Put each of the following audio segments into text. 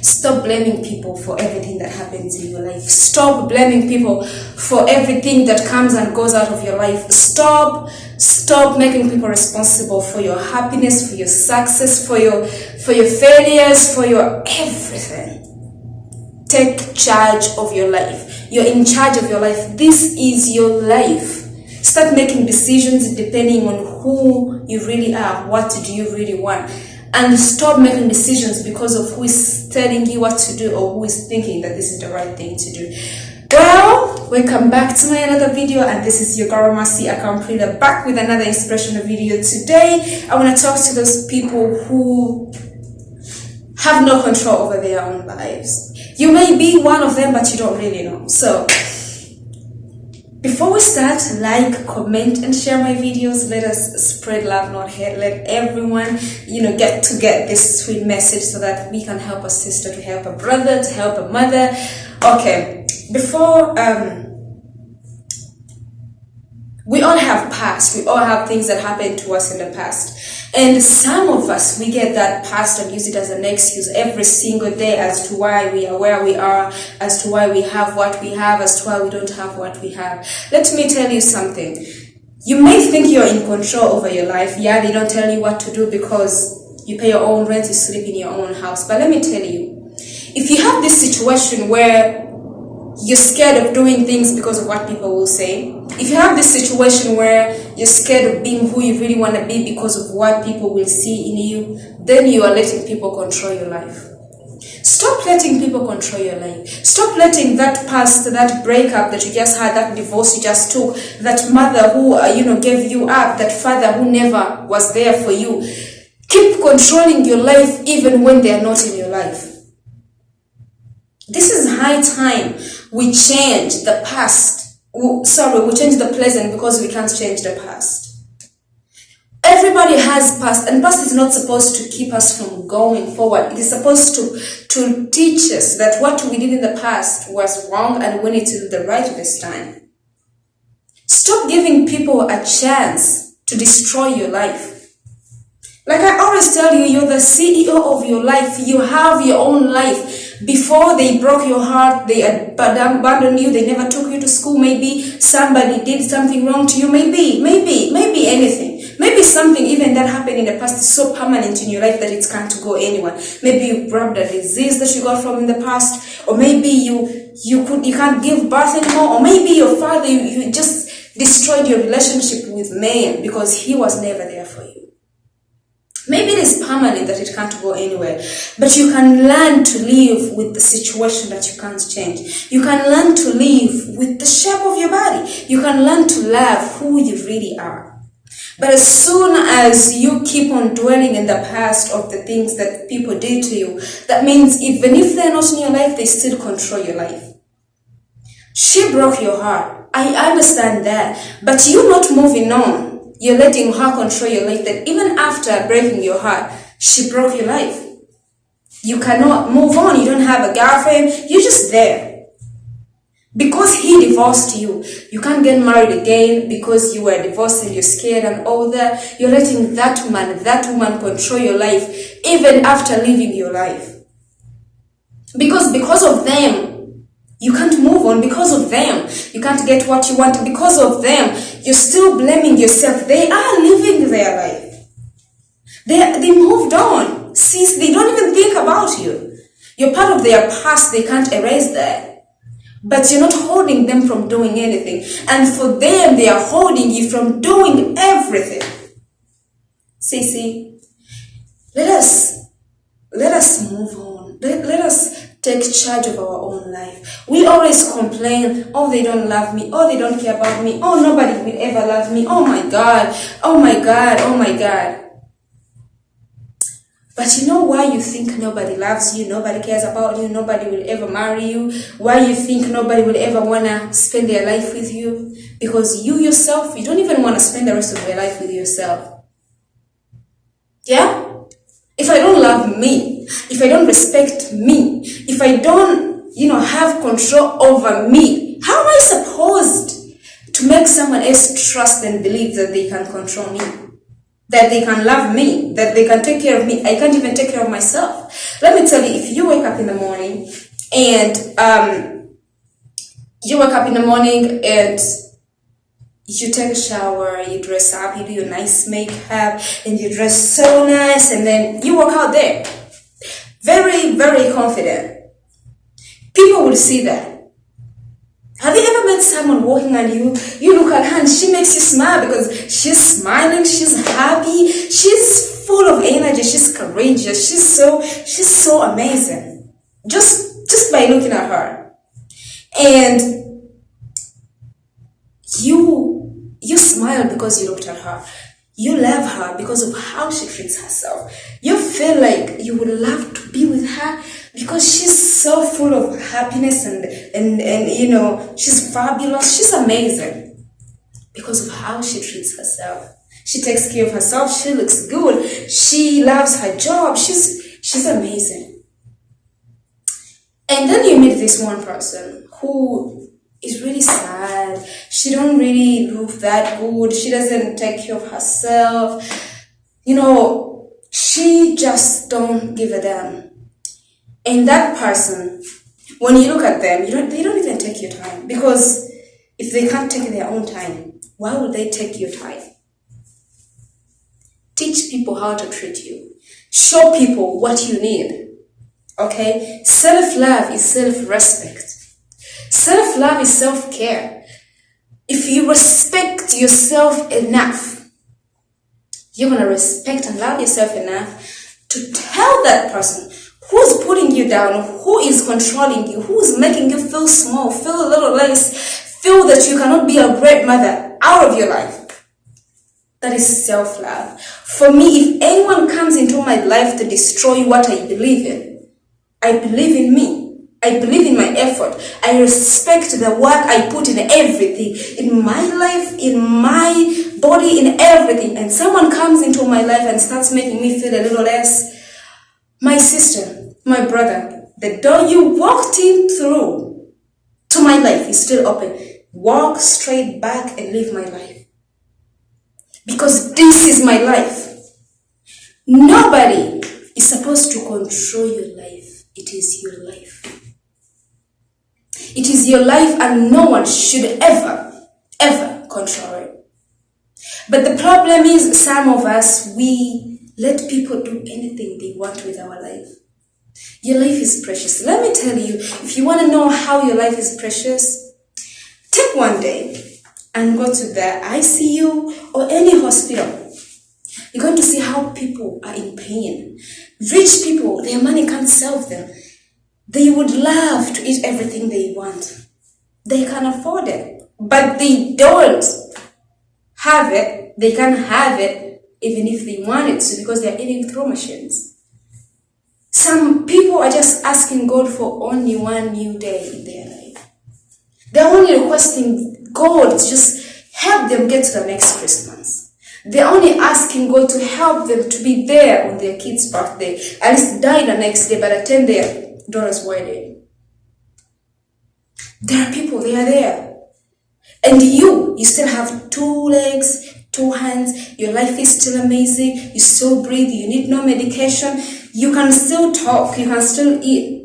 Stop blaming people for everything that happens in your life. Stop blaming people for everything that comes and goes out of your life. Stop making people responsible for your happiness, for your success, for your failures, for your everything. Take charge of your life. You're in charge of your life. This is your life. Start making decisions depending on who you really are. What do you really want? And stop making decisions because of who is telling you what to do or who is thinking that this is the right thing to do. Well, welcome back to my another video, and this is your girl Mercy Akamprila back with another inspirational video. Today, I want to talk to those people who have no control over their own lives. You may be one of them, but you don't really know. So, before we start, like, comment, and share my videos. Let us spread love, not hate. Let everyone, get this sweet message so that we can help a sister, to help a brother, to help a mother. Okay, before, we all have past. We all have things that happened to us in the past. And some of us, we get that past and use it as an excuse every single day as to why we are where we are, as to why we have what we have, as to why we don't have what we have. Let me tell you something. You may think you're in control over your life. Yeah, they don't tell you what to do because you pay your own rent, you sleep in your own house. But let me tell you, if you have this situation where you're scared of doing things because of what people will say, if you have this situation where you're scared of being who you really want to be because of what people will see in you, then you are letting people control your life. Stop letting people control your life. Stop letting that past, that breakup that you just had, that divorce you just took, that mother who gave you up, that father who never was there for you, keep controlling your life even when they are not in your life. This is high time we change the past. We change the present because we can't change the past. Everybody has past, and past is not supposed to keep us from going forward. It is supposed to teach us that what we did in the past was wrong and we need to do the right this time. Stop giving people a chance to destroy your life. Like I always tell you, you're the CEO of your life. You have your own life. Before they broke your heart, they abandoned you, they never took you to school, maybe somebody did something wrong to you, maybe anything. Maybe something even that happened in the past is so permanent in your life that it can't go anywhere. Maybe you grabbed a disease that you got from in the past, or maybe you can't give birth anymore, or maybe your father, you just destroyed your relationship with man because he was never there for you. Maybe it is permanent that it can't go anywhere, but you can learn to live with the situation that you can't change. You can learn to live with the shape of your body. You can learn to love who you really are. But as soon as you keep on dwelling in the past of the things that people did to you, that means even if they're not in your life, they still control your life. She broke your heart. I understand that, but you not moving on. You're letting her control your life, that even after breaking your heart, she broke your life. You cannot move on. You don't have a girlfriend. You're just there. Because he divorced you, you can't get married again because you were divorced and you're scared and all that. You're letting that woman control your life even after leaving your life. Because of them, you can't move on. Because of them, you can't get what you want. Because of them, you're still blaming yourself. They are living their life. They moved on. Since they don't even think about you. You're part of their past. They can't erase that. But you're not holding them from doing anything. And for them, they are holding you from doing everything. See, let us move on. Let us take charge of our own life. We always complain, oh, they don't love me, oh, they don't care about me, oh, nobody will ever love me, oh my God, oh my God, oh my God. But you know why you think nobody loves you, nobody cares about you, nobody will ever marry you, why you think nobody will ever want to spend their life with you? Because you yourself, you don't even want to spend the rest of your life with yourself. Yeah? If I don't love me, if I don't respect me, if I don't, have control over me, how am I supposed to make someone else trust and believe that they can control me? that they can love me, that they can take care of me. I can't even take care of myself. Let me tell you, if you wake up in the morning and you take a shower, you dress up, you do your nice makeup, and you dress so nice, and then you walk out there very, very confident. People will see that. Have you ever met someone walking and you look at her and she makes you smile because she's smiling, she's happy, she's full of energy, she's courageous, she's so amazing. Just by looking at her. And you smile because you looked at her. You love her because of how she treats herself. You feel like you would love to be with her because she's so full of happiness and she's fabulous. She's amazing because of how she treats herself. She takes care of herself. She looks good. She loves her job. She's amazing. And then you meet this one person who is really sad. She don't really look that good. She doesn't take care of herself. She just don't give a damn. And that person, when you look at them, they don't even take your time. Because if they can't take their own time, why would they take your time? Teach people how to treat you. Show people what you need. Okay? Self-love is self-respect. Self-love is self-care. If you respect yourself enough, you're going to respect and love yourself enough to tell that person who's putting you down, who is controlling you, who is making you feel small, feel a little less, feel that you cannot be a great mother, out of your life. That is self-love. For me, if anyone comes into my life to destroy what I believe in, I believe in me. I believe in my effort. I respect the work I put in everything, in my life, in my body, in everything. And someone comes into my life and starts making me feel a little less. My sister, my brother, the door you walked in through to my life is still open. Walk straight back and live my life. Because this is my life. Nobody is supposed to control your life. It is your life. It is your life and no one should ever control it. But the problem is some of us, we let people do anything they want with our life. Your life is precious. Let me tell you, if you want to know how your life is precious, take one day and go to the ICU or any hospital. You're going to see how people are in pain. Rich people, their money can't solve them. They would love to eat everything they want. They can afford it. But they don't have it. They can't have it even if they wanted to because they're eating through machines. Some people are just asking God for only one new day in their life. They're only requesting God to just help them get to the next Christmas. They're only asking God to help them to be there on their kid's birthday. At least die the next day, but attend their daughter's wedding. There are people, they are there. And you still have 2 legs, 2 hands, your life is still amazing, you still breathe, you need no medication, you can still talk, you can still eat.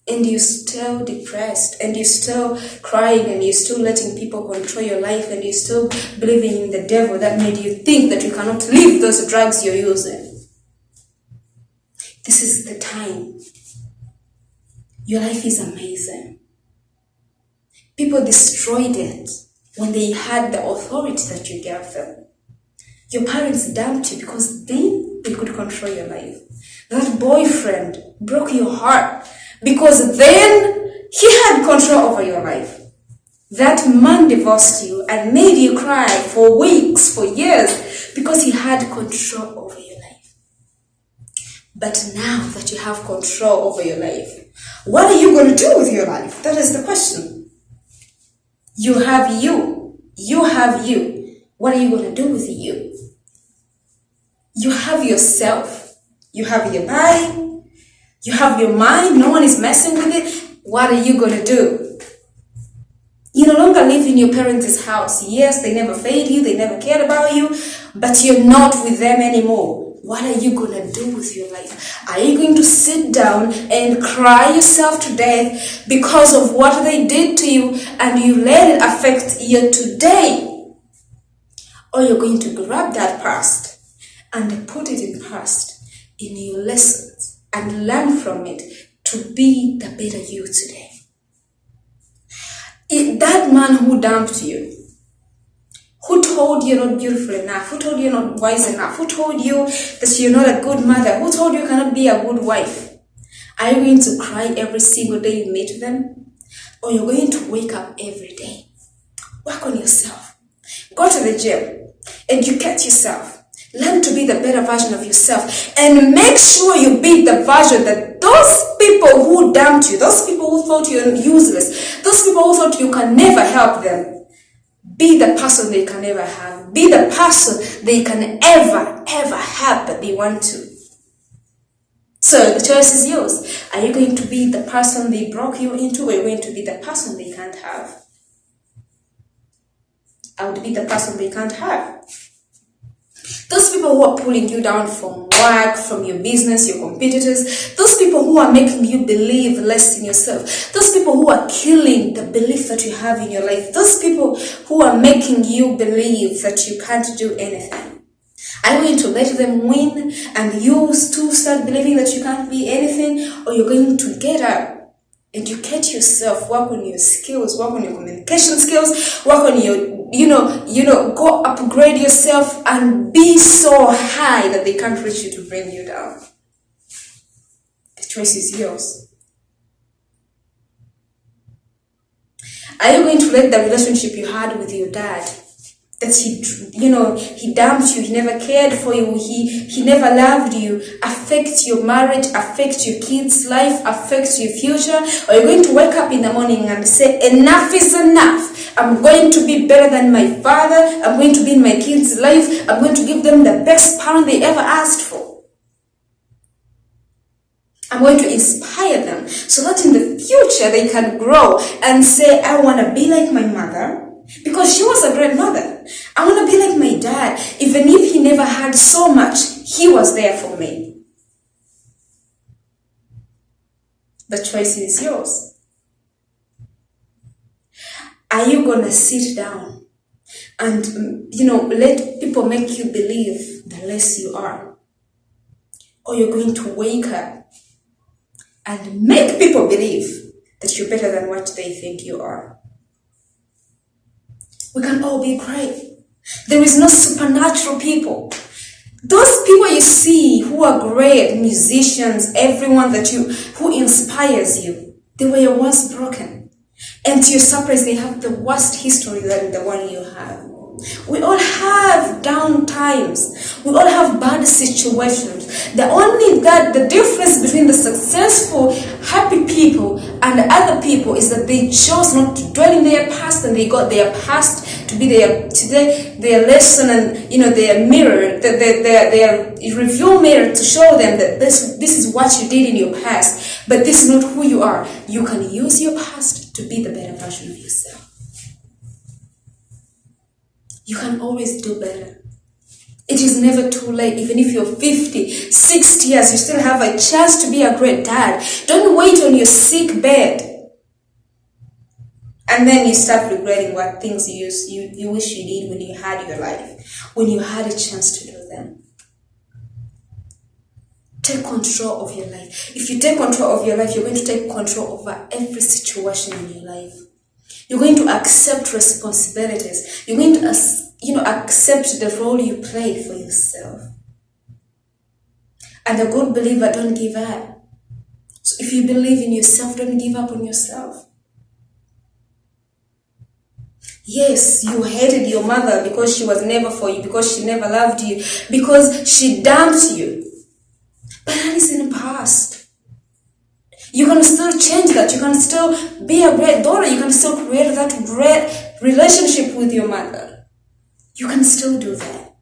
And you're still depressed, and you're still crying, and you're still letting people control your life, and you're still believing in the devil that made you think that you cannot leave those drugs you're using. This is the time. Your life is amazing. People destroyed it when they had the authority that you gave them. Your parents dumped you because then they could control your life. That boyfriend broke your heart because then he had control over your life. That man divorced you and made you cry for weeks, for years, because he had control over your life. But now that you have control over your life, what are you going to do with your life? That is the question. You have you. You have you. What are you going to do with you? You have yourself. You have your body. You have your mind. No one is messing with it. What are you going to do? You no longer live in your parents' house. Yes, they never fed you, they never cared about you, but you're not with them anymore. What are you going to do with your life? Are you going to sit down and cry yourself to death because of what they did to you and you let it affect you today? Or you're going to grab that past and put it in past in your lessons and learn from it to be the better you today. That man who dumped you, who told you you're not beautiful enough, who told you you're not wise enough, who told you that you're not a good mother, who told you you cannot be a good wife, are you going to cry every single day you meet them? Or you're going to wake up every day? Work on yourself. Go to the gym. Educate yourself. Learn to be the better version of yourself. And make sure you be the version that those people who dumped you, those people who thought you're useless, those people who thought you can never help them, be the person they can ever have. Be the person they can ever have that they want to. So the choice is yours. Are you going to be the person they broke you into, or are you going to be the person they can't have? I would be the person they can't have. Those people who are pulling you down from work, from your business, your competitors, those people who are making you believe less in yourself, those people who are killing the belief that you have in your life, those people who are making you believe that you can't do anything. Are you going to let them win and you too start believing that you can't be anything, or you're going to get up? Educate yourself, work on your skills, work on your communication skills, work on your, go upgrade yourself and be so high that they can't reach you to bring you down. The choice is yours. Are you going to let the relationship you had with your dad, that he dumped you, he never cared for you, he never loved you, affect your marriage, affect your kids' life, affect your future? Or are you going to wake up in the morning and say, enough is enough, I'm going to be better than my father, I'm going to be in my kids' life, I'm going to give them the best parent they ever asked for. I'm going to inspire them so that in the future they can grow and say, I want to be like my mother, because she was a great mother. I want to be like my dad. Even if he never had so much, he was there for me. The choice is yours. Are you going to sit down and, let people make you believe the less you are? Or you're going to wake up and make people believe that you're better than what they think you are? We can all be great. There is no supernatural people. Those people you see who are great musicians, everyone who inspires you, they were once broken. And to your surprise, they have the worst history than the one you have. We all have down times. We all have bad situations. The difference between the successful, happy people and other people is that they chose not to dwell in their past, and they got their past to be their lesson and their mirror, their review mirror to show them that this is what you did in your past, but this is not who you are. You can use your past to be the better version of yourself. You can always do better. It is never too late. Even if you're 50, 60 years, you still have a chance to be a great dad. Don't wait on your sick bed and then you start regretting what things you wish you did when you had your life, when you had a chance to do them. Take control of your life. If you take control of your life, you're going to take control over every situation in your life. You're going to accept responsibilities. You're going to accept the role you play for yourself. And a good believer, don't give up. So if you believe in yourself, don't give up on yourself. Yes, you hated your mother because she was never for you, because she never loved you, because she dumped you. But that is in the past. You can still change that. You can still be a great daughter. You can still create that great relationship with your mother. You can still do that.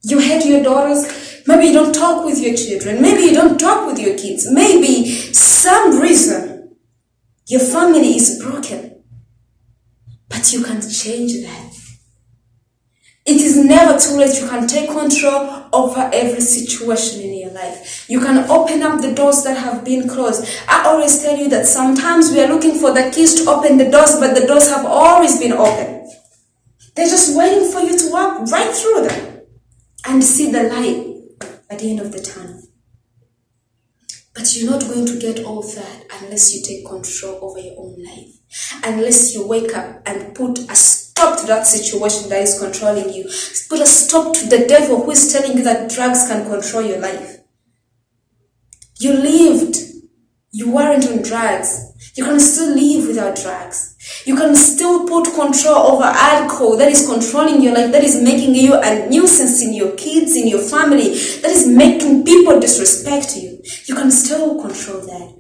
You hate your daughters. Maybe you don't talk with your children. Maybe you don't talk with your kids. Maybe some reason your family is broken. But you can change that. It is never too late. You can take control over every situation in your life. You can open up the doors that have been closed. I always tell you that sometimes we are looking for the keys to open the doors, but the doors have always been open. They're just waiting for you to walk right through them and see the light at the end of the tunnel. But you're not going to get all that unless you take control over your own life. Unless you wake up and put a stop to that situation that is controlling you. Put a stop to the devil who is telling you that drugs can control your life. You lived. You weren't on drugs. You can still live without drugs. You can still put control over alcohol that is controlling your life, that is making you a nuisance in your kids, in your family, that is making people disrespect you. You can still control that.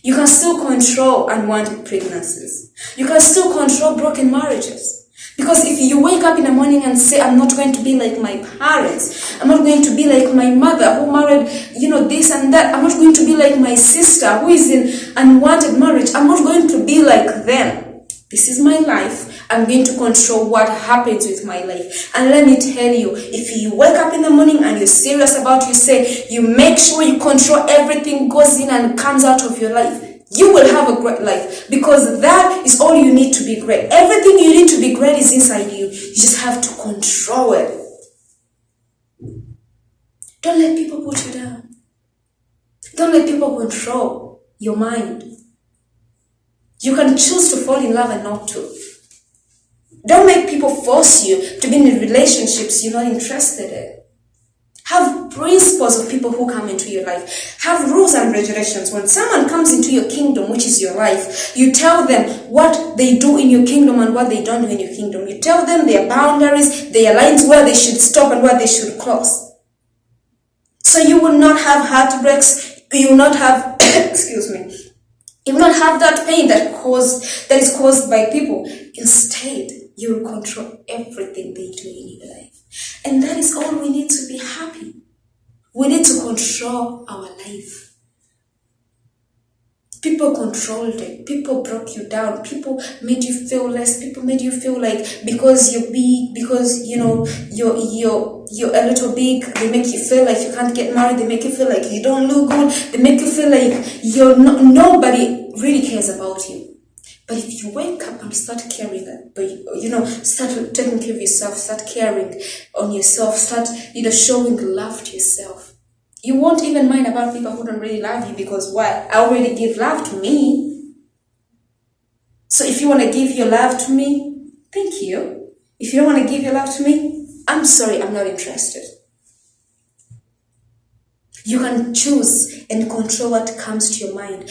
You can still control unwanted pregnancies. You can still control broken marriages. Because if you wake up in the morning and say, I'm not going to be like my parents, I'm not going to be like my mother who married, this and that, I'm not going to be like my sister who is in unwanted marriage, I'm not going to be like them. This is my life. I'm going to control what happens with my life. And let me tell you, if you wake up in the morning and you're serious about you say, you make sure you control everything goes in and comes out of your life, you will have a great life, because that is all you need to be great. Everything you need to be great is inside you. You just have to control it. Don't let people put you down. Don't let people control your mind. You can choose to fall in love and not to. Don't make people force you to be in relationships you're not interested in. Have principles of people who come into your life. Have rules and regulations. When someone comes into your kingdom, which is your life, you tell them what they do in your kingdom and what they don't do in your kingdom. You tell them their boundaries, their lines, where they should stop and where they should cross. So you will not have heartbreaks. You will not have, excuse me, you will not have that pain that is caused by people. Instead, you will control everything they do in your life. And that is all we need to be happy. We need to control our life. People controlled it. People broke you down. People made you feel less. People made you feel like because you're big, because you're a little big, they make you feel like you can't get married. They make you feel like you don't look good. They make you feel like nobody really cares about you. But if you wake up and start caring, start taking care of yourself, start caring on yourself, start, showing love to yourself, you won't even mind about people who don't really love you, because I already give love to me. So if you want to give your love to me, thank you. If you don't want to give your love to me, I'm sorry, I'm not interested. You can choose and control what comes to your mind.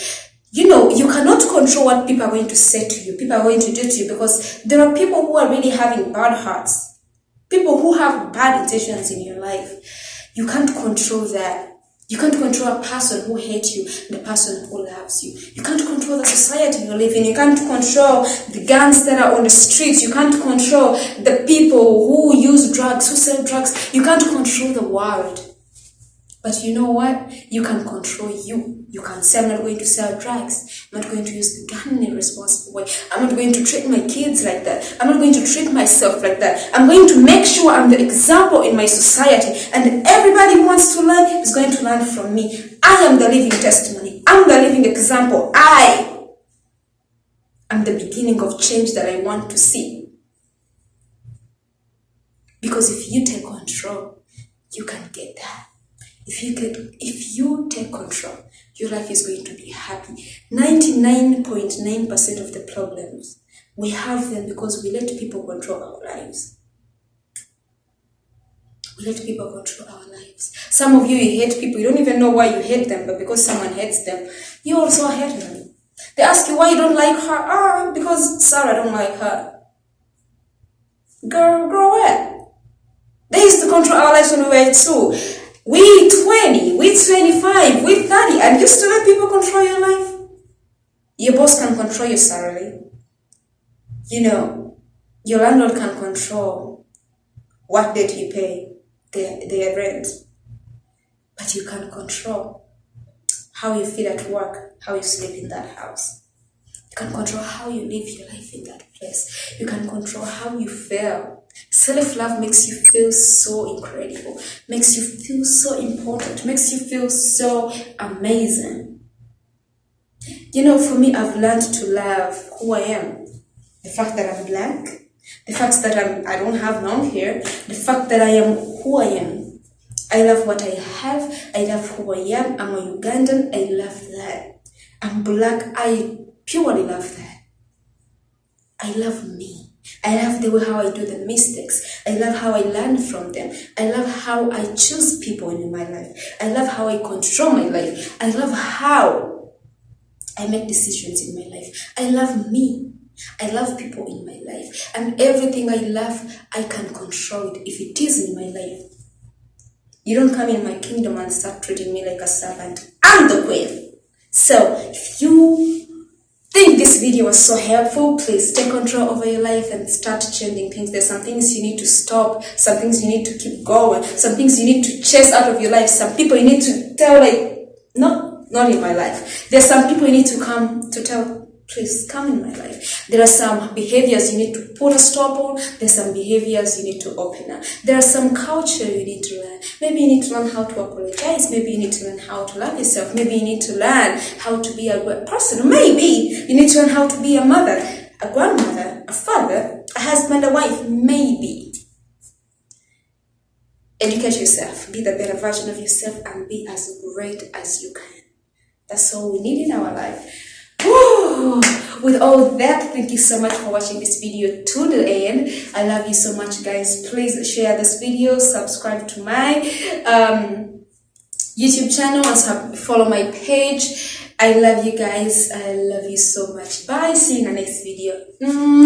You cannot control what people are going to say to you, people are going to do to you, because there are people who are really having bad hearts, people who have bad intentions in your life. You can't control that. You can't control a person who hates you and a person who loves you. You can't control the society you live in. You can't control the gangs that are on the streets. You can't control the people who use drugs, who sell drugs. You can't control the world. But you know what? You can control you. You can say, I'm not going to sell drugs. I'm not going to use the gun in a responsible way. I'm not going to treat my kids like that. I'm not going to treat myself like that. I'm going to make sure I'm the example in my society. And everybody who wants to learn is going to learn from me. I am the living testimony. I'm the living example. I am the beginning of change that I want to see. Because if you take control, you can get that. If you take control, your life is going to be happy. 99.9% of the problems, we have them because we let people control our lives. We let people control our lives. Some of you hate people. You don't even know why you hate them, but because someone hates them, you also hate them. They ask you why you don't like her. Because Sarah don't like her. Girl, grow up. They used to control our lives when we were 2. We 20, we 25, we 30, and you still let people control your life? Your boss can control your salary. Your landlord can control what debt you pay, their rent. But you can't control how you feel at work, how you sleep in that house. You can control how you live your life in that place. You can control how you feel. Self-love makes you feel so incredible, makes you feel so important, makes you feel so amazing. You know, for me, I've learned to love who I am. The fact that I'm black, the fact that I don't have long hair, the fact that I am who I am. I love what I have. I love who I am. I'm a Ugandan. I love that. I'm black. I purely love that. I love me. I love the way how I do the mistakes. I love how I learn from them. I love how I choose people in my life. I love how I control my life. I love how I make decisions in my life. I love me. I love people in my life. And everything I love, I can control it if it is in my life. You don't come in my kingdom and start treating me like a servant. I'm the queen. So if you think this video was so helpful, please take control over your life and start changing things. There's some things you need to stop, some things you need to keep going, some things you need to chase out of your life, some people you need to tell, like, not in my life. There's some people you need to come to tell, please come in my life. There are some behaviors you need to put a stop on. There's some behaviors you need to open up. There are some culture you need to learn. Maybe you need to learn how to apologize. Maybe you need to learn how to love yourself. Maybe you need to learn how to be a good person. Maybe you need to learn how to be a mother, a grandmother, a father, a husband, a wife. Maybe. Educate yourself. Be the better version of yourself and be as great as you can. That's all we need in our life. Woo! With all that, thank you so much for watching this video to the end. I love you so much, guys. Please share this video, subscribe to my YouTube channel, and follow my page. I love you guys. I love you so much. Bye. See you in the next video.